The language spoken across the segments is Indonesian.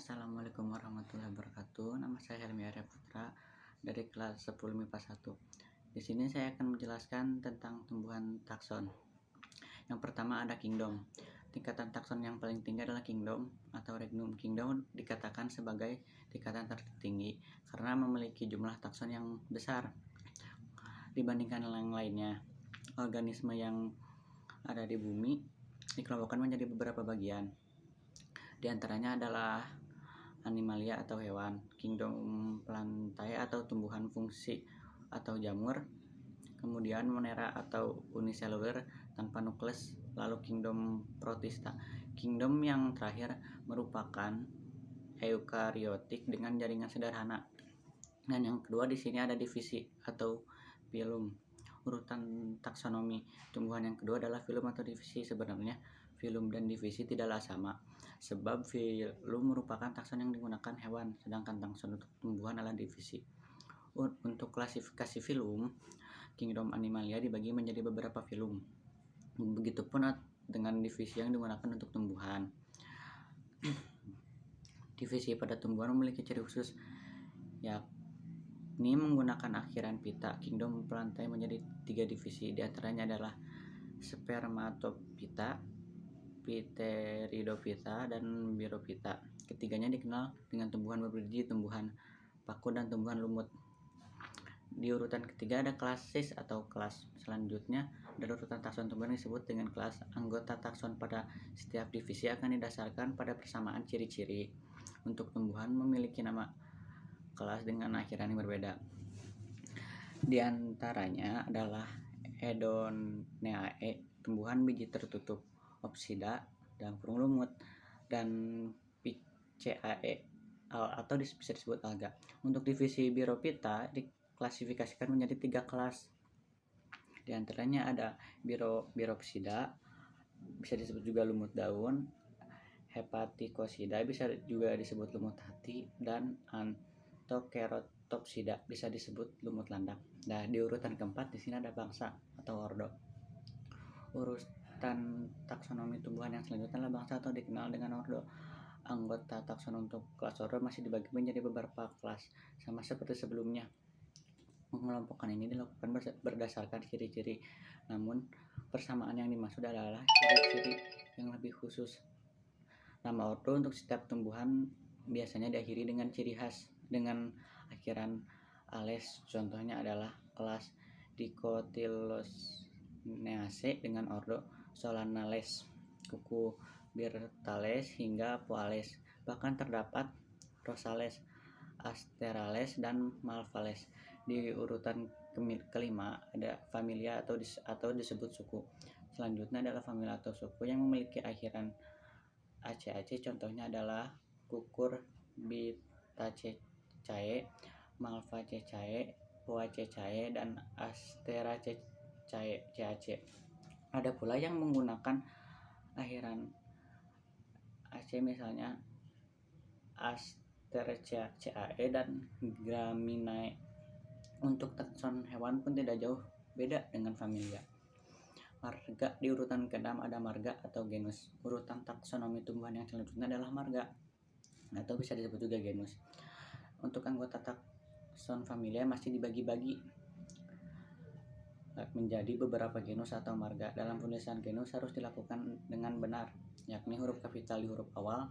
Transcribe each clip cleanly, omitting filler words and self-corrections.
Assalamualaikum warahmatullahi wabarakatuh. Nama saya Helmi Arya Putra dari kelas 10 MIPA 1. Di sini saya akan menjelaskan tentang tumbuhan takson. Yang pertama ada kingdom. Tingkatan takson yang paling tinggi adalah kingdom atau regnum. Kingdom dikatakan sebagai tingkatan tertinggi karena memiliki jumlah takson yang besar dibandingkan yang lainnya. Organisme yang ada di bumi dikelompokkan menjadi beberapa bagian. Di antaranya adalah animalia atau hewan, kingdom plantae atau tumbuhan fungsi atau jamur, kemudian monera atau uniseluler tanpa nukleus, lalu kingdom protista. Kingdom yang terakhir merupakan eukariotik dengan jaringan sederhana. Dan yang kedua di sini ada divisi atau phylum. Urutan taksonomi tumbuhan yang kedua adalah phylum atau divisi. Sebenarnya phylum dan divisi tidaklah sama, sebab phylum merupakan takson yang digunakan hewan, sedangkan takson untuk tumbuhan adalah divisi. Untuk klasifikasi phylum, kingdom animalia dibagi menjadi beberapa phylum. Begitupun dengan divisi yang digunakan untuk tumbuhan. Divisi pada tumbuhan memiliki ciri khusus, yakni menggunakan akhiran pita. Kingdom plantae menjadi 3 divisi, diantaranya adalah spermatophyta, pteridophyta, dan birophyta. Ketiganya dikenal dengan tumbuhan berbiji, tumbuhan paku, dan tumbuhan lumut. Di urutan ketiga ada klasis atau kelas. Selanjutnya dari urutan takson tumbuhan disebut dengan kelas. Anggota takson pada setiap divisi akan didasarkan pada persamaan ciri-ciri. Untuk tumbuhan memiliki nama kelas dengan akhiran yang berbeda. Di antaranya adalah Edoneae, tumbuhan biji tertutup, Opsida, dan kurung lumut, dan Picceae atau bisa disebut alga. Untuk divisi Birophyta diklasifikasikan menjadi 3 kelas. Di antaranya ada Biropsida, bisa disebut juga lumut daun, Hepaticosida, bisa juga disebut lumut hati, dan Anthokeratopsida, bisa disebut lumut landak. Nah, di urutan keempat di sini ada bangsa atau ordo. Urutan taksonomi tumbuhan yang selanjutnya adalah bangsa atau dikenal dengan ordo. Anggota takson untuk kelas ordo masih dibagi menjadi beberapa kelas, sama seperti sebelumnya. Pengelompokan ini dilakukan berdasarkan ciri-ciri, namun persamaan yang dimaksud adalah ciri-ciri yang lebih khusus. Nama ordo untuk setiap tumbuhan biasanya diakhiri dengan ciri khas dengan akhiran ales. Contohnya adalah kelas Dicotyloneaceae dengan ordo Solanales, Cucurbitales, hingga Poales. Bahkan terdapat Rosales, Asterales, dan Malvales. Di urutan kelima ada familia atau disebut suku. Selanjutnya adalah familia atau suku yang memiliki akhiran ACAC. Contohnya adalah Cucurbitaceae, Malvaceae, Poaceae, dan Asteraceae. Ada pula yang menggunakan akhiran AC, misalnya Asteraceae dan Graminae. Untuk takson hewan pun tidak jauh beda dengan familia. Marga, di urutan ke-6 ada marga atau genus. Urutan taksonomi tumbuhan yang selanjutnya adalah marga atau bisa disebut juga genus. Untuk anggota takson familia masih dibagi-bagi menjadi beberapa genus atau marga. Dalam penulisan genus harus dilakukan dengan benar, yakni huruf kapital di huruf awal.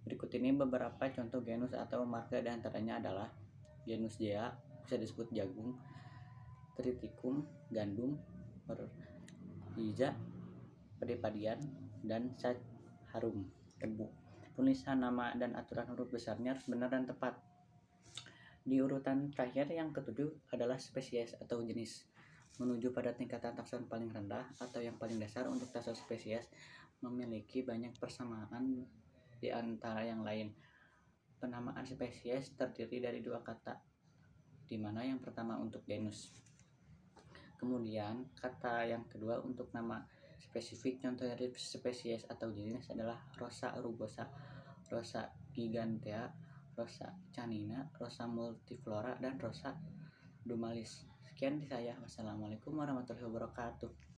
Berikut ini beberapa contoh genus atau marga, di antaranya adalah genus Gea, bisa disebut jagung, Triticum, gandum, Orhiza, padi-padian, dan Sacharum, tebu. Penulisan nama dan aturan huruf besarnya harus benar dan tepat. Di urutan terakhir yang ketujuh adalah spesies atau jenis. Menuju pada tingkatan takson paling rendah atau yang paling dasar, untuk takson spesies memiliki banyak persamaan di antara yang lain. Penamaan spesies terdiri dari 2 kata, di mana yang pertama untuk genus, kemudian kata yang kedua untuk nama spesifik. Contoh dari spesies atau jenis adalah Rosa rugosa, Rosa gigantea, Rosa canina, Rosa multiflora, dan Rosa dumalis. Sekian dari saya. Wassalamualaikum warahmatullahi wabarakatuh.